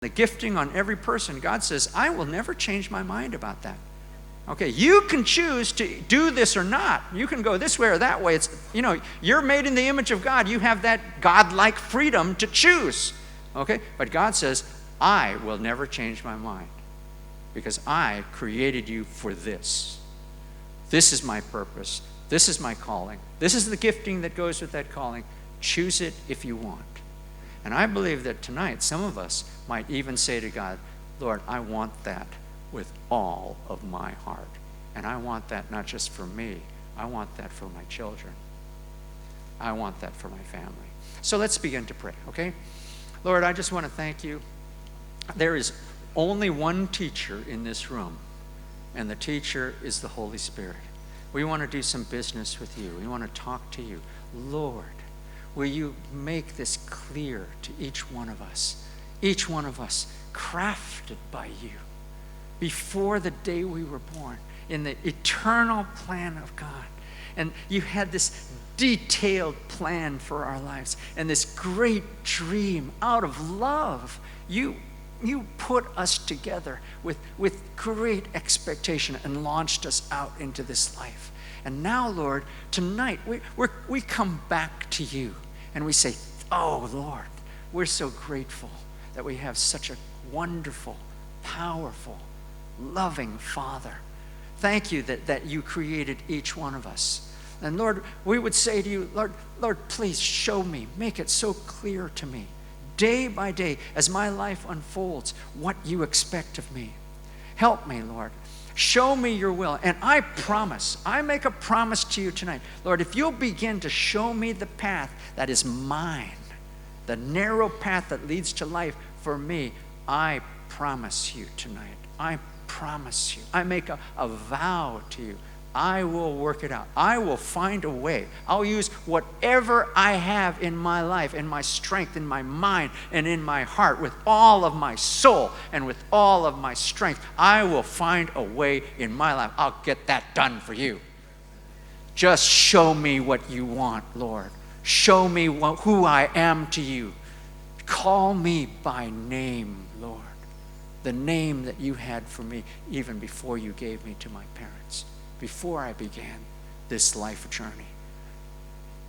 the gifting on every person, God says, I will never change my mind about that. Okay, you can choose to do this or not. You can go this way or that way. It's, you're made in the image of God. You have that God-like freedom to choose. Okay, but God says, I will never change my mind because I created you for this. This is my purpose. This is my calling. This is the gifting that goes with that calling. Choose it if you want. And I believe that tonight some of us might even say to God, Lord, I want that with all of my heart. And I want that not just for me. I want that for my children. I want that for my family. So let's begin to pray, okay? Lord, I just want to thank you. There is only one teacher in this room, and the teacher is the Holy Spirit. We want to do some business with you. We want to talk to you. Lord, will you make this clear to each one of us? Each one of us crafted by you before the day we were born in the eternal plan of God. And you had this detailed plan for our lives and this great dream out of love. You put us together with great expectation and launched us out into this life. And now, Lord, tonight we come back to you and we say, oh, Lord, we're so grateful that we have such a wonderful, powerful, loving Father. Thank you that you created each one of us. And Lord, we would say to you, Lord, please show me, make it so clear to me, day by day, as my life unfolds, what you expect of me. Help me, Lord. Show me your will. And I promise, I make a promise to you tonight, Lord, if you'll begin to show me the path that is mine, the narrow path that leads to life for me, I promise you tonight, I promise you, I make a vow to you, I will work it out. I will find a way. I'll use whatever I have in my life, in my strength, in my mind, and in my heart, with all of my soul and with all of my strength. I will find a way in my life. I'll get that done for you. Just show me what you want, Lord. Show me who I am to you. Call me by name, Lord. The name that you had for me even before you gave me to my parents. Before I began this life journey.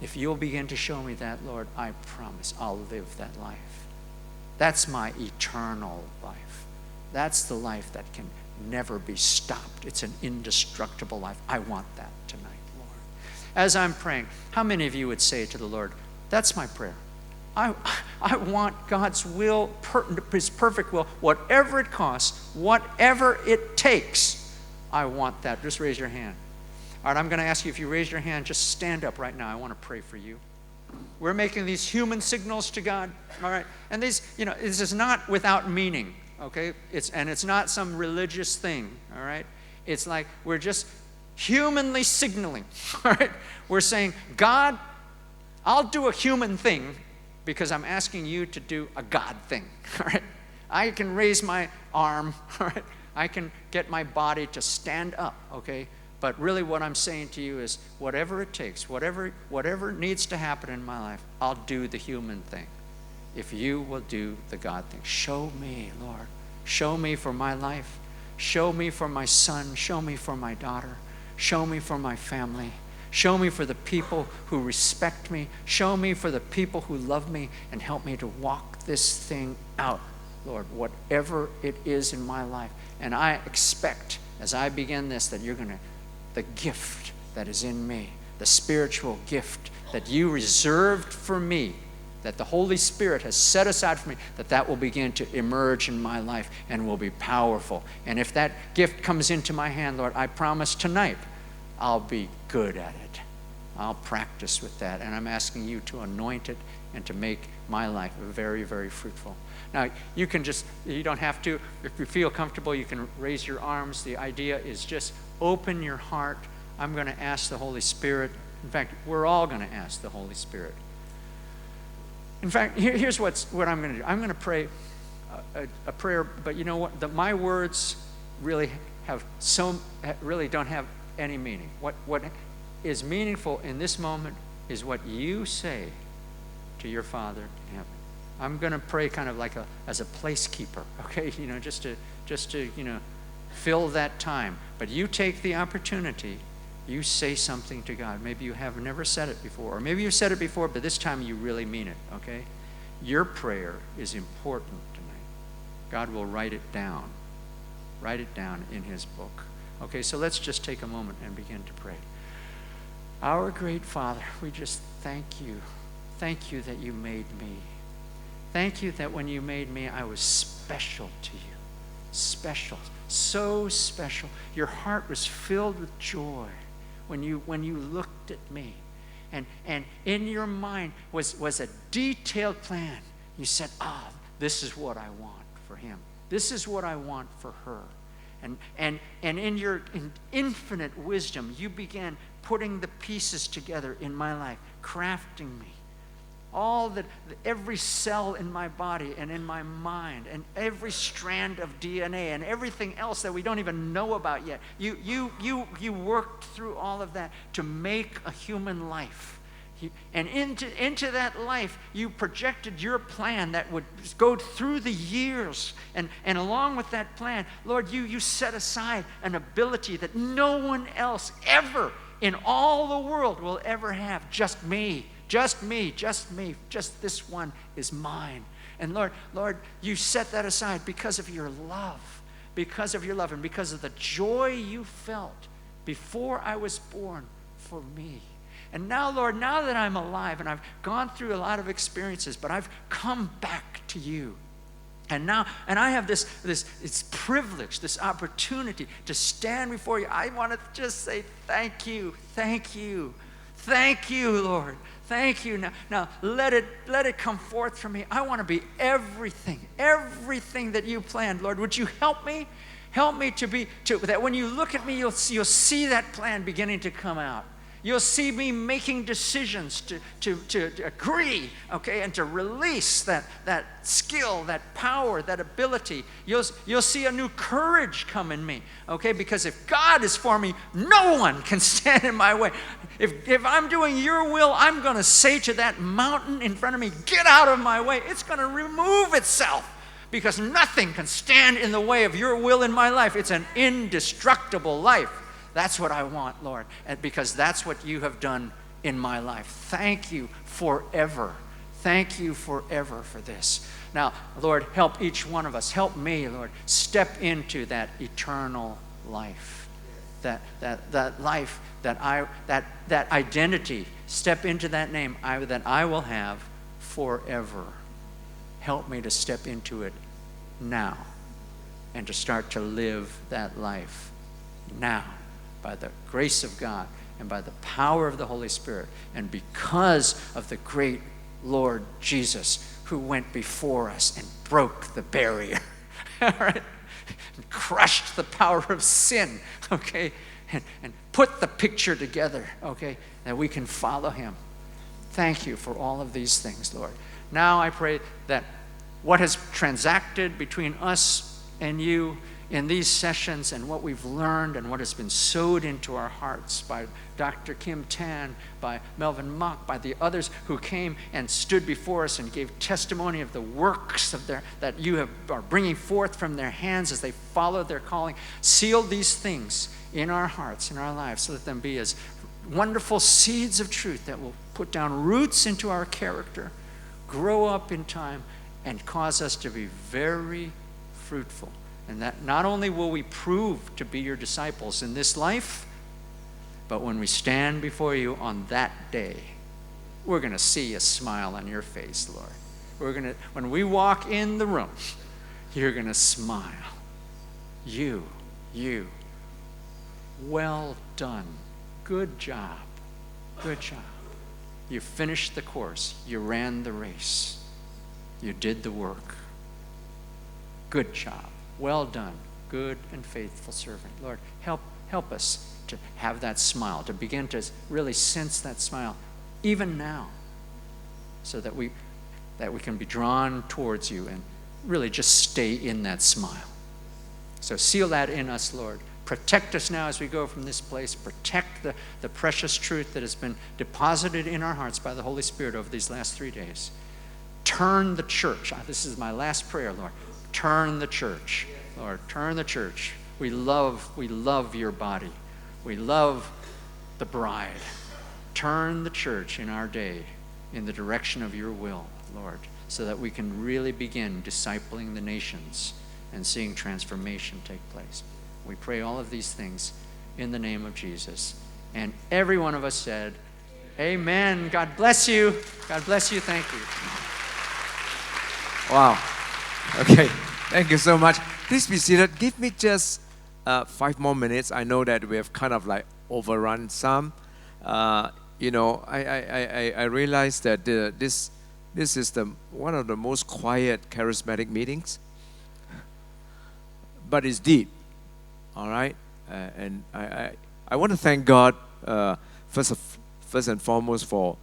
If you'll begin to show me that, Lord, I promise I'll live that life. That's my eternal life. That's the life that can never be stopped. It's an indestructible life. I want that tonight, Lord. As I'm praying, how many of you would say to the Lord, that's my prayer. I want God's will, his perfect will, whatever it costs, whatever it takes. I want that. Just raise your hand. All right, I'm going to ask you, if you raise your hand, just stand up right now. I want to pray for you. We're making these human signals to God, all right? And these, this is not without meaning, okay? It's not some religious thing, all right? It's like we're just humanly signaling, all right? We're saying, God, I'll do a human thing because I'm asking you to do a God thing, all right? I can raise my arm, all right? I can get my body to stand up, okay? But really what I'm saying to you is whatever it takes, whatever needs to happen in my life, I'll do the human thing. If you will do the God thing. Show me, Lord. Show me for my life. Show me for my son. Show me for my daughter. Show me for my family. Show me for the people who respect me. Show me for the people who love me, and help me to walk this thing out, Lord, whatever it is in my life. And I expect, as I begin this, that you're going to, the gift that is in me, the spiritual gift that you reserved for me, that the Holy Spirit has set aside for me, that will begin to emerge in my life and will be powerful. And if that gift comes into my hand, Lord, I promise tonight I'll be good at it. I'll practice with that. And I'm asking you to anoint it and to make my life very, very fruitful. Now, you don't have to. If you feel comfortable, you can raise your arms. The idea is just open your heart. I'm going to ask the Holy Spirit. In fact, we're all going to ask the Holy Spirit. In fact, here's what I'm going to do. I'm going to pray a prayer, but you know what? My words really don't have any meaning. What is meaningful in this moment is what you say to your Father in heaven. I'm going to pray kind of like as a placekeeper, okay? Just to fill that time. But you take the opportunity, you say something to God. Maybe you have never said it before, or maybe you've said it before, but this time you really mean it, okay? Your prayer is important tonight. God will write it down. Write it down in his book. Okay, so let's just take a moment and begin to pray. Our great Father, we just thank you. Thank you that you made me. Thank you that when you made me, I was special to you. Special. So special. Your heart was filled with joy when you looked at me. And in your mind was a detailed plan. You said, this is what I want for him. This is what I want for her. And in your infinite wisdom, you began putting the pieces together in my life, crafting me. Every cell in my body and in my mind and every strand of DNA and everything else that we don't even know about yet. You worked through all of that to make a human life. And into that life, you projected your plan that would go through the years. And along with that plan, Lord, you set aside an ability that no one else ever in all the world will ever have. Just me. Just me, just this one is mine. And Lord, you set that aside because of your love, and because of the joy you felt before I was born for me. And now, Lord, now that I'm alive and I've gone through a lot of experiences, but I've come back to you. And I have this privilege, this opportunity to stand before you. I want to just say thank you, Lord. Thank you. Now let it come forth from me. I want to be everything that you planned. Lord, would you help me? Help me that when you look at me, you'll see that plan beginning to come out. You'll see me making decisions to agree, okay, and to release that skill, that power, that ability. You'll see a new courage come in me, okay, because if God is for me, no one can stand in my way. If I'm doing your will, I'm going to say to that mountain in front of me, get out of my way. It's going to remove itself because nothing can stand in the way of your will in my life. It's an indestructible life. That's what I want, Lord, and because that's what you have done in my life. Thank you forever. Thank you forever for this. Now, Lord, help each one of us. Help me, Lord, step into that eternal life. That life, that identity, step into that name that I will have forever. Help me to step into it now and to start to live that life now by the grace of God and by the power of the Holy Spirit and because of the great Lord Jesus who went before us and broke the barrier, all right? And crushed the power of sin, okay? And put the picture together, okay, that we can follow him. Thank you for all of these things, Lord. Now I pray that what has transacted between us and you in these sessions and what we've learned and what has been sowed into our hearts by Dr. Kim Tan, by Melvin Mock, by the others who came and stood before us and gave testimony of the works of that you are bringing forth from their hands as they follow their calling. Seal these things in our hearts, in our lives, so that them be as wonderful seeds of truth that will put down roots into our character, grow up in time, and cause us to be very fruitful. And that not only will we prove to be your disciples in this life, but when we stand before you on that day, we're going to see a smile on your face, Lord. When we walk in the room, you're going to smile. You, well done. Good job. Good job. You finished the course. You ran the race. You did the work. Good job. Well done, good and faithful servant. Lord, help us to have that smile, to begin to really sense that smile, even now, so that we can be drawn towards you and really just stay in that smile. So seal that in us, Lord. Protect us now as we go from this place. Protect the precious truth that has been deposited in our hearts by the Holy Spirit over these last 3 days. turn the church. This is my last prayer, Lord. Turn the church. Lord, turn the church. We love your body. We love the bride. Turn the church in our day in the direction of your will, Lord, so that we can really begin discipling the nations and seeing transformation take place. We pray all of these things in the name of Jesus. And every one of us said, amen. God bless you. God bless you. Thank you. Wow. Okay. Thank you so much. Please be seated. Give me just 5 more minutes. I know that we have kind of like overrun some. I realized that this is one of the most quiet charismatic meetings, but it's deep. All right, and I want to thank God first and foremost for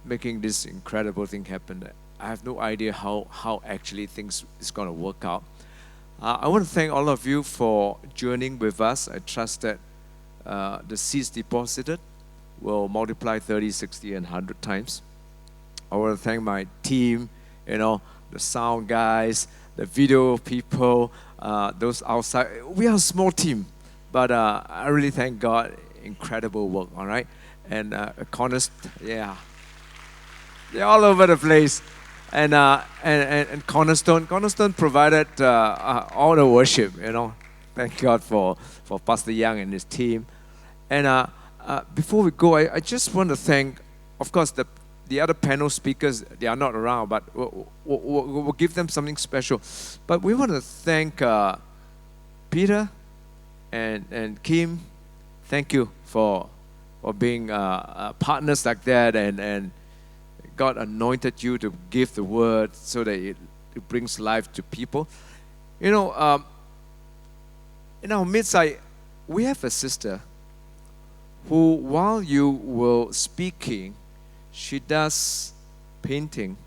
making this incredible thing happen. I have no idea how actually things is going to work out. I want to thank all of you for journeying with us. I trust that the seeds deposited will multiply 30, 60, and 100 times. I want to thank my team, the sound guys, the video people, those outside. We are a small team, but I really thank God. Incredible work, all right? And Cornerstone, they're all over the place. And Cornerstone provided all the worship, Thank God for Pastor Young and his team. And before we go, I just want to thank, of course, the other panel speakers. They are not around, but we'll give them something special. But we want to thank Peter and Kim. Thank you for being partners like that, and God anointed you to give the word so that it brings life to people. In our midst, we have a sister who, while you were speaking, she does painting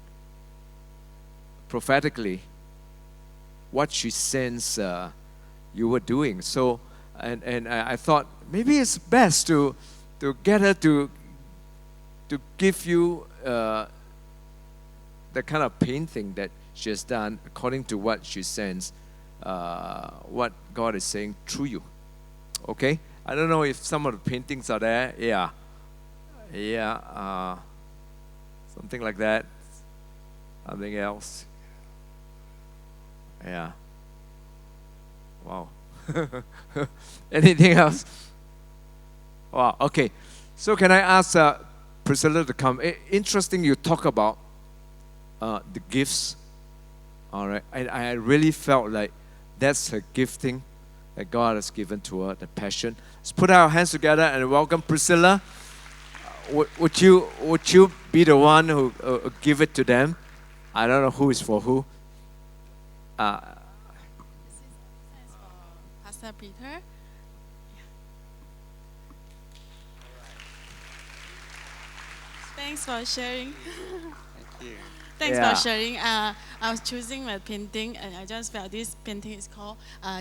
prophetically what she sensed you were doing. So, and I thought maybe it's best to get her to give you the kind of painting that she has done according to what she sensed, what God is saying through you. Okay? I don't know if some of the paintings are there. Something like that. Something else. Yeah. Wow. Anything else? Wow. Okay. So can I ask Priscilla to come? Interesting you talk about the gifts. All right. I really felt like that's her gifting that God has given to her, the passion. Let's put our hands together and welcome Priscilla. Would you be the one who give it to them? I don't know who is for who. This is for Pastor Peter. Thanks for sharing. Thank you. Thanks for sharing. I was choosing my painting, and I just felt this painting is called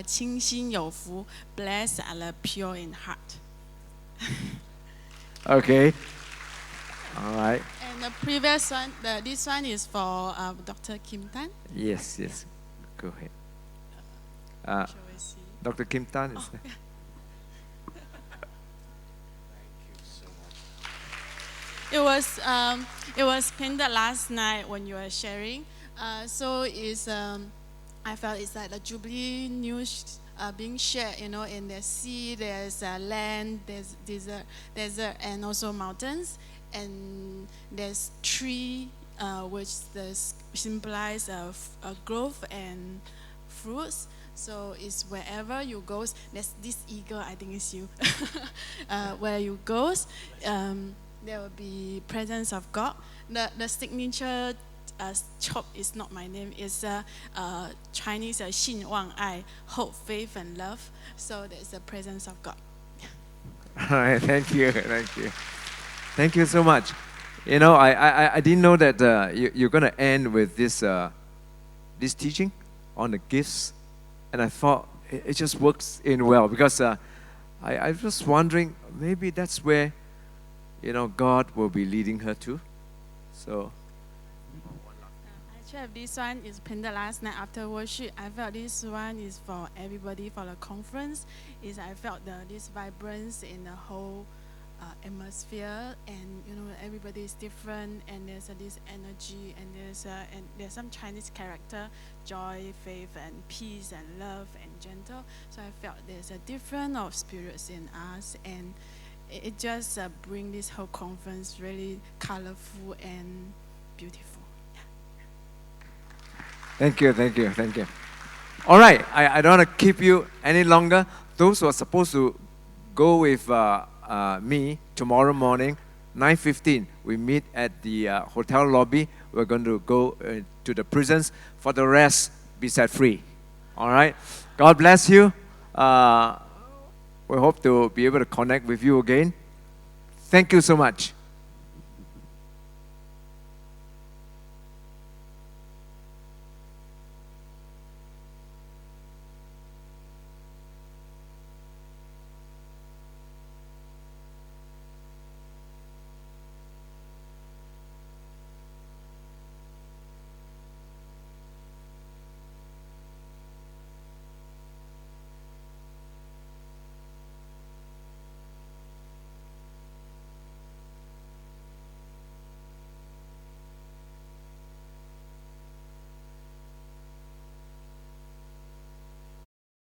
清心有福, blessed are the pure in heart. Okay. All right. And the previous one, this one is for Dr. Kim Tan. Yes. Go ahead. Shall we see? Dr. Kim Tan is there. It was painted last night when you were sharing. So I felt it's like the Jubilee news being shared. In the sea there's land, there's desert, and also mountains, and there's tree which symbolize growth and fruits. So it's wherever you go, there's this eagle. I think it's you. Where you go, there will be presence of God. The signature chop is not my name. It's Chinese 信望爱, hope, faith, and love. So there's the presence of God. All right, thank you so much. I didn't know that you're going to end with this teaching on the gifts, and I thought it just works in well because I was just wondering maybe that's where God will be leading her to. So Chef, this one is painted last night after worship. I felt this one is for everybody for the conference. I felt this vibrance in the whole atmosphere, and everybody is different, and there's this energy, and there's some Chinese character, joy, faith, and peace, and love, and gentle. So I felt there's a different of spirits in us, and it just bring this whole conference really colorful and beautiful. Thank you, thank you, thank you. All right, I don't want to keep you any longer. Those who are supposed to go with me tomorrow morning, 9:15, we meet at the hotel lobby. We're going to go to the prisons. For the rest, be set free. All right? God bless you. We hope to be able to connect with you again. Thank you so much.